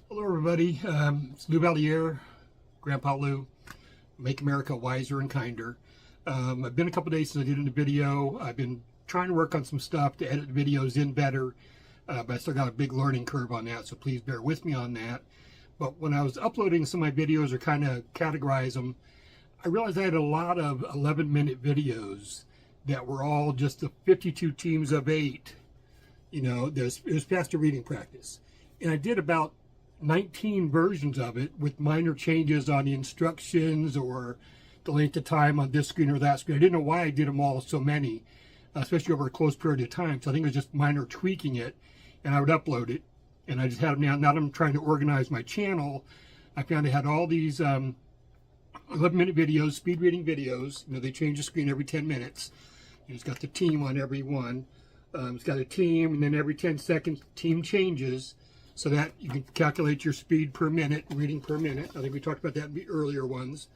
Hello everybody, it's Lou Valier, Grandpa Lou, Make America Wiser and Kinder. I've been a couple days since I did a video. I've been trying to work on some stuff to edit videos in better, but I still got a big learning curve on that, so please bear with me on that. But when I was uploading some of my videos or kind of categorize them, I realized I had a lot of 11-minute videos that were all just the 52 teams of 8. You know, it was faster reading practice. And I did about 19 versions of it with minor changes on the instructions or the length of time on this screen or that screen. I didn't know why I did them all so many, especially over a close period of time. So I think it was just minor tweaking it, and I would upload it. And I just had them now. Now that I'm trying to organize my channel, I found I had all these 11-minute videos, speed reading videos. You know, they change the screen every 10 minutes. It's got the team on every one. It's got a team, and then every 10 seconds, team changes, so that you can calculate your speed per minute, reading per minute. I think we talked about that in the earlier ones,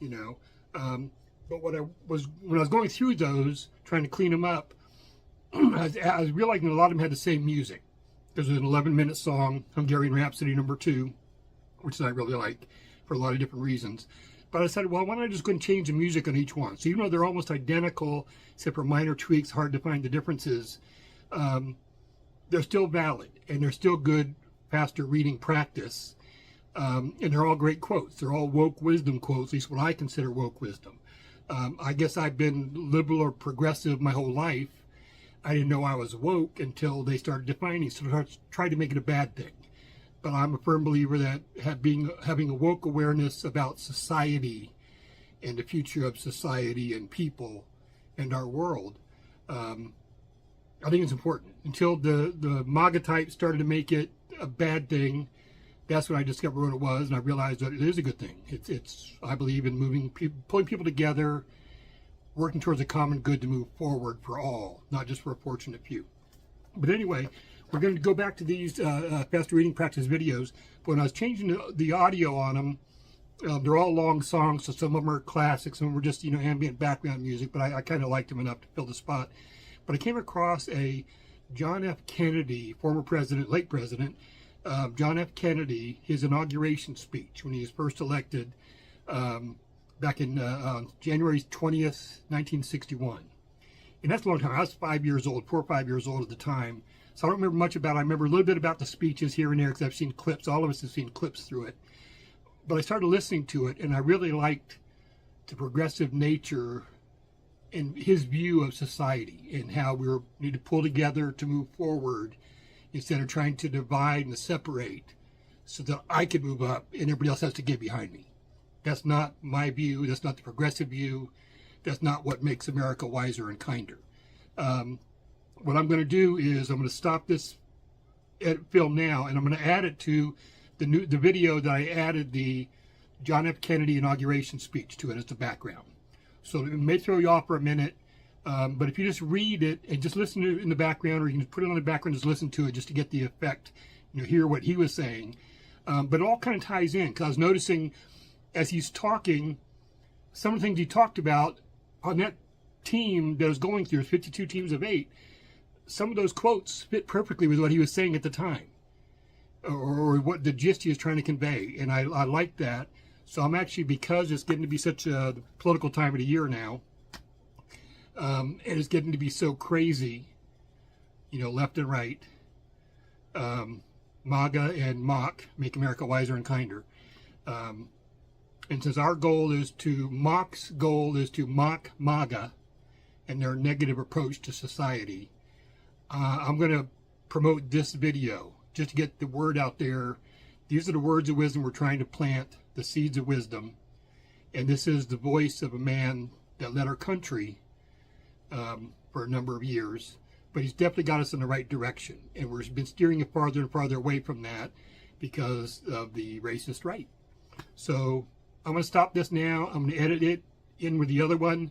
you know. But when I was going through those, trying to clean them up, I was realizing a lot of them had the same music. There's an 11-minute song, Hungarian Rhapsody #2, which I really like for a lot of different reasons. But I decided, well, why don't I just go and change the music on each one? So even though they're almost identical, except for minor tweaks, hard to find the differences, they're still valid, and they're still good, faster reading practice. And they're all great quotes. They're all woke wisdom quotes, at least what I consider woke wisdom. I guess I've been liberal or progressive my whole life. I didn't know I was woke until they started defining, so I tried to make it a bad thing. But I'm a firm believer that having a woke awareness about society and the future of society and people and our world, I think it's important. Until the MAGA type started to make it a bad thing, that's when I discovered what it was, and I realized that it is a good thing. It's I believe in pulling people together, working towards a common good to move forward for all, not just for a fortunate few. But anyway, we're going to go back to these faster reading practice videos. But when I was changing the audio on them, they're all long songs, so some of them are classics, some of them were just, you know, ambient background music, but I kind of liked them enough to fill the spot. But I came across a John F. Kennedy, former president, late president, John F. Kennedy, his inauguration speech when he was first elected back in January 20th, 1961. And that's a long time. I was 5 years old, 4 or 5 years old at the time. So I don't remember much about it. I remember a little bit about the speeches here and there because I've seen clips. All of us have seen clips through it. But I started listening to it, and I really liked the progressive nature and his view of society and how we need to pull together to move forward instead of trying to divide and separate so that I can move up and everybody else has to get behind me. That's not my view. That's not the progressive view. That's not what makes America wiser and kinder. What I'm going to do is I'm going to stop this film now, and I'm going to add it to the video that I added the John F. Kennedy inauguration speech to it as the background. So it may throw you off for a minute, but if you just read it and just listen to it in the background, or you can just put it on the background and just listen to it just to get the effect, you know, hear what he was saying. But it all kind of ties in, because I was noticing as he's talking, some of the things he talked about on that team that was going through 52 teams of 8, some of those quotes fit perfectly with what he was saying at the time, or what the gist he was trying to convey, and I like that. So I'm actually, because it's getting to be such a political time of the year now, and it's getting to be so crazy, you know, left and right, MAGA and mock, Make America Wiser and Kinder. And since our goal is mock's goal is to mock MAGA and their negative approach to society, I'm going to promote this video just to get the word out there. These are the words of wisdom we're trying to plant, the seeds of wisdom. And this is the voice of a man that led our country for a number of years. But he's definitely got us in the right direction. And we've been steering it farther and farther away from that because of the racist right. So I'm going to stop this now. I'm going to edit it in with the other one,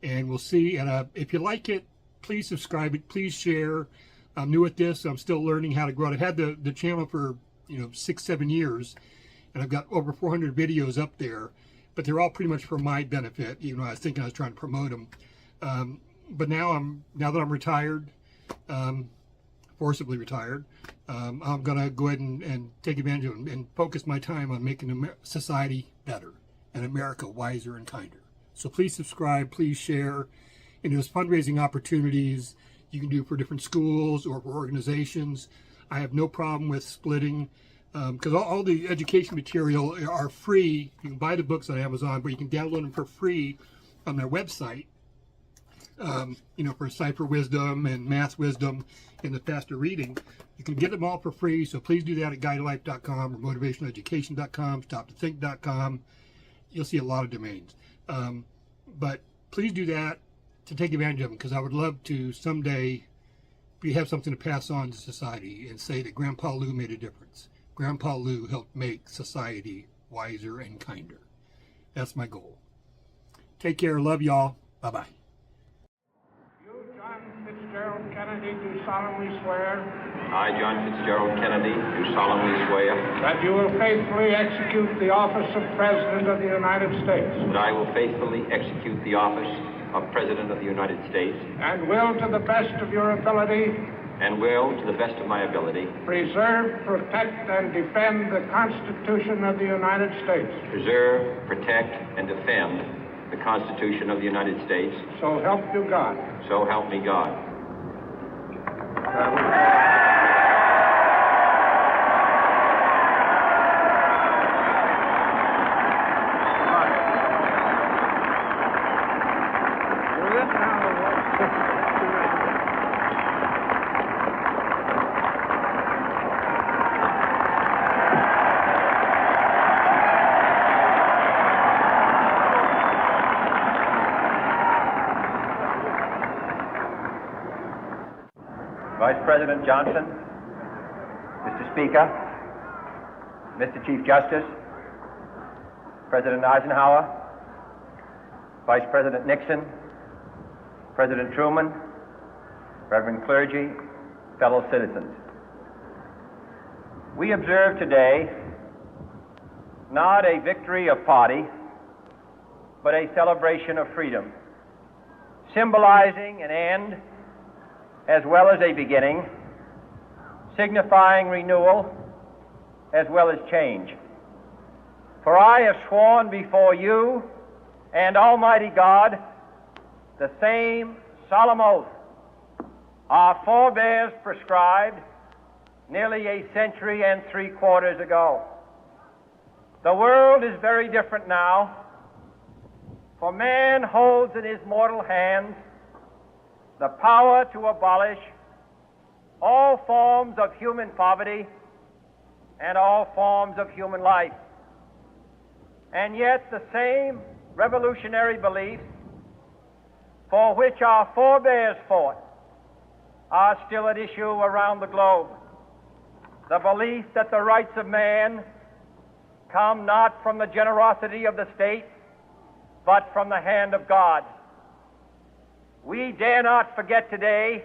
and we'll see. And if you like it, please subscribe it. Please share. I'm new at this. I'm still learning how to grow it. I've had the channel for 6-7 years, and I've got over 400 videos up there, but they're all pretty much for my benefit, even though I was thinking I was trying to promote them. But now that I'm retired, forcibly retired. I'm going to go ahead and take advantage of it and focus my time on making society better and America wiser and kinder. So please subscribe, please share. And there's fundraising opportunities you can do for different schools or for organizations. I have no problem with splitting because all the education material are free. You can buy the books on Amazon, but you can download them for free on their website. For Cipher Wisdom and Math Wisdom and the Faster Reading. You can get them all for free, so please do that at guidelife.com or motivationaleducation.com, stoptothink.com. You'll see a lot of domains. But please do that to take advantage of them, because I would love to someday have something to pass on to society and say that Grandpa Lou made a difference. Grandpa Lou helped make society wiser and kinder. That's my goal. Take care. Love y'all. Bye-bye. Fitzgerald Kennedy, do solemnly swear. I, John Fitzgerald Kennedy, do solemnly swear. That you will faithfully execute the office of President of the United States. That I will faithfully execute the office of President of the United States. And will, to the best of your ability. And will, to the best of my ability. Preserve, protect, and defend the Constitution of the United States. Preserve, protect, and defend the Constitution of the United States. So help you God. So help me God. Vice President Johnson, Mr. Speaker, Mr. Chief Justice, President Eisenhower, Vice President Nixon, President Truman, Reverend clergy, fellow citizens. We observe today not a victory of party, but a celebration of freedom, symbolizing an end as well as a beginning, signifying renewal as well as change. For I have sworn before you and Almighty God the same solemn oath our forebears prescribed nearly a century and 3/4 ago. The world is very different now, for man holds in his mortal hands the power to abolish all forms of human poverty and all forms of human life. And yet the same revolutionary beliefs for which our forebears fought are still at issue around the globe. The belief that the rights of man come not from the generosity of the state, but from the hand of God. We dare not forget today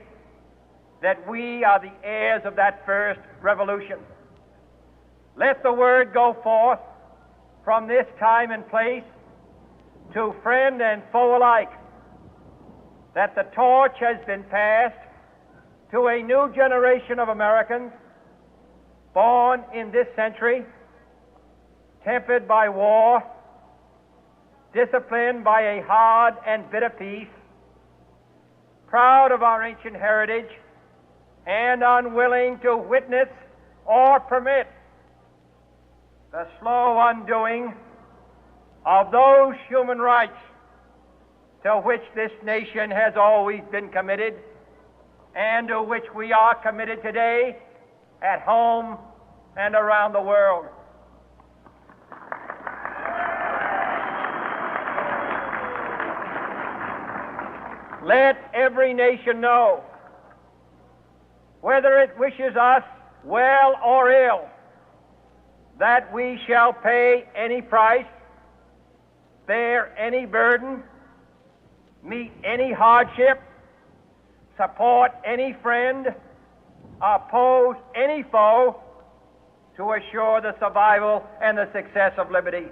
that we are the heirs of that first revolution. Let the word go forth from this time and place to friend and foe alike that the torch has been passed to a new generation of Americans born in this century, tempered by war, disciplined by a hard and bitter peace, proud of our ancient heritage, and unwilling to witness or permit the slow undoing of those human rights to which this nation has always been committed and to which we are committed today at home and around the world. Let every nation know, whether it wishes us well or ill, that we shall pay any price, bear any burden, meet any hardship, support any friend, oppose any foe to assure the survival and the success of liberty.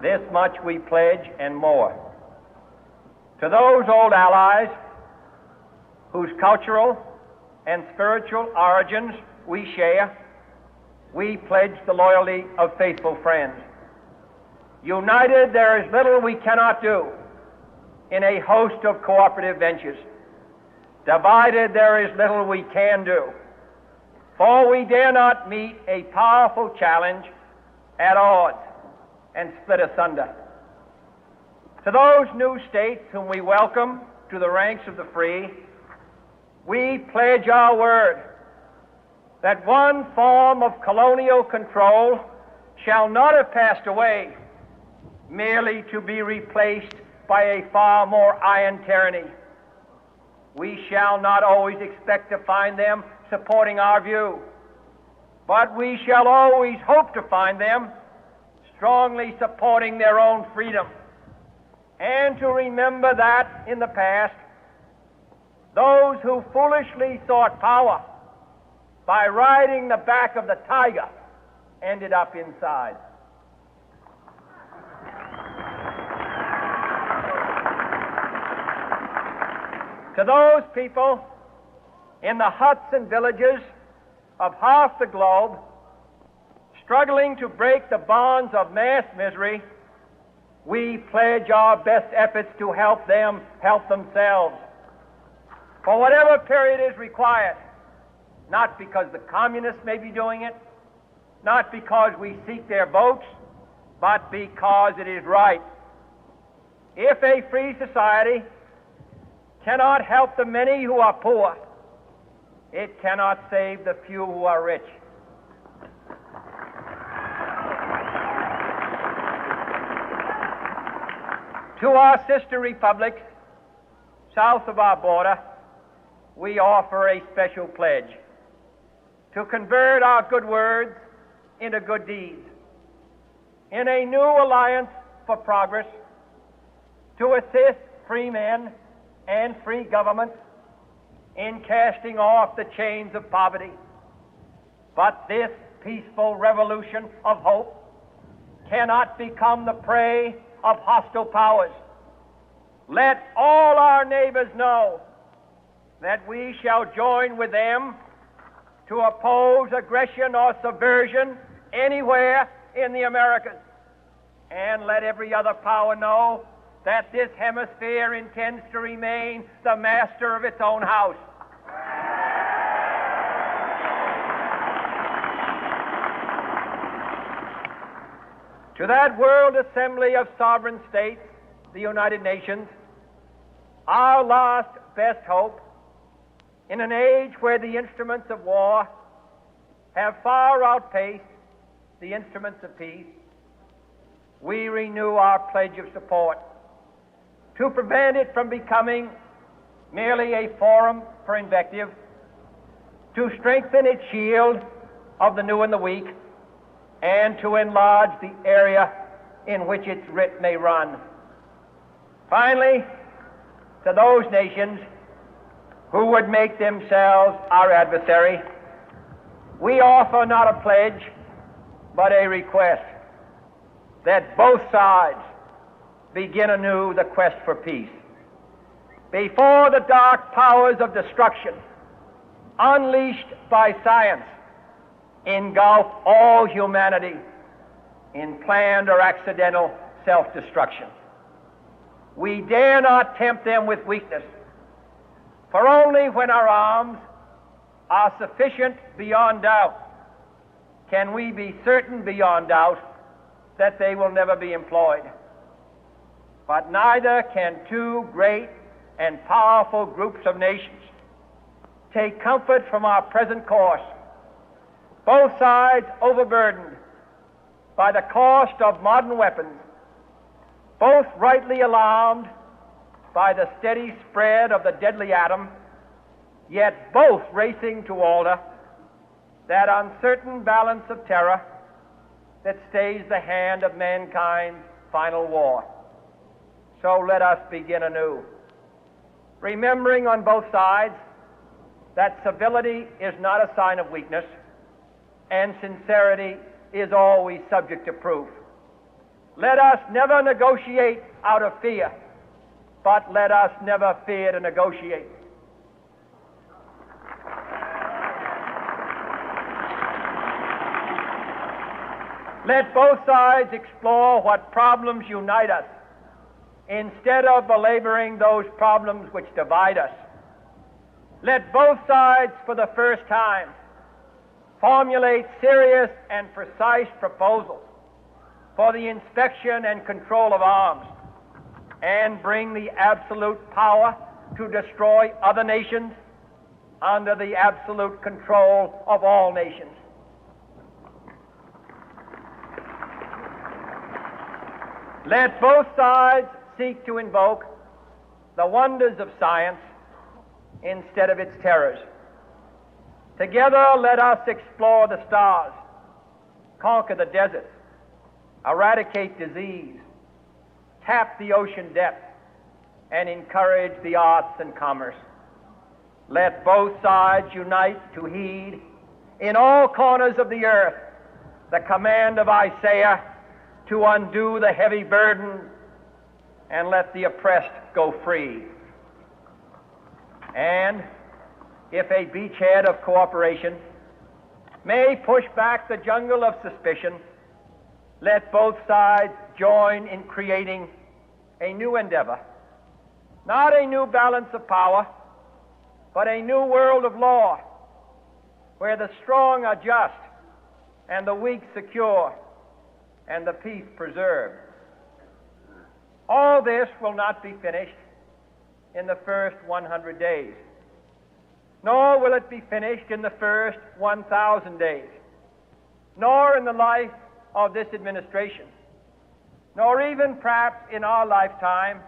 This much we pledge and more. To those old allies whose cultural and spiritual origins we share, we pledge the loyalty of faithful friends. United, there is little we cannot do in a host of cooperative ventures. Divided, there is little we can do, for we dare not meet a powerful challenge at odds and split asunder. To those new states whom we welcome to the ranks of the free, we pledge our word that one form of colonial control shall not have passed away merely to be replaced by a far more iron tyranny. We shall not always expect to find them supporting our view, but we shall always hope to find them strongly supporting their own freedom, and to remember that in the past, those who foolishly sought power by riding the back of the tiger ended up inside. To those people in the huts and villages of half the globe struggling to break the bonds of mass misery, we pledge our best efforts to help them help themselves for whatever period is required, not because the communists may be doing it, not because we seek their votes, but because it is right. If a free society cannot help the many who are poor, it cannot save the few who are rich. To our sister republics south of our border, we offer a special pledge to convert our good words into good deeds, in a new alliance for progress, to assist free men and free governments in casting off the chains of poverty. But this peaceful revolution of hope cannot become the prey of hostile powers. Let all our neighbors know that we shall join with them to oppose aggression or subversion anywhere in the Americas. And let every other power know that this hemisphere intends to remain the master of its own house. To that World Assembly of Sovereign States, the United Nations, our last best hope, in an age where the instruments of war have far outpaced the instruments of peace, we renew our pledge of support to prevent it from becoming merely a forum for invective, to strengthen its shield of the new and the weak, and to enlarge the area in which its writ may run. Finally, to those nations who would make themselves our adversary, we offer not a pledge, but a request that both sides begin anew the quest for peace. Before the dark powers of destruction, unleashed by science, engulf all humanity in planned or accidental self-destruction, we dare not tempt them with weakness, for only when our arms are sufficient beyond doubt can we be certain beyond doubt that they will never be employed. But neither can two great and powerful groups of nations take comfort from our present course, both sides overburdened by the cost of modern weapons, both rightly alarmed by the steady spread of the deadly atom, yet both racing to alter that uncertain balance of terror that stays the hand of mankind's final war. So let us begin anew, remembering on both sides that civility is not a sign of weakness, and sincerity is always subject to proof. Let us never negotiate out of fear, but let us never fear to negotiate. Let both sides explore what problems unite us, instead of belaboring those problems which divide us. Let both sides, for the first time, formulate serious and precise proposals for the inspection and control of arms, and bring the absolute power to destroy other nations under the absolute control of all nations. Let both sides seek to invoke the wonders of science instead of its terrors. Together, let us explore the stars, conquer the deserts, eradicate disease, tap the ocean depth, and encourage the arts and commerce. Let both sides unite to heed in all corners of the earth the command of Isaiah to undo the heavy burden and let the oppressed go free. And if a beachhead of cooperation may push back the jungle of suspicion, let both sides join in creating a new endeavor, not a new balance of power, but a new world of law, where the strong are just and the weak secure and the peace preserved. All this will not be finished in the first 100 days, nor will it be finished in the first 1,000 days, nor in the life of this administration, nor even perhaps in our lifetime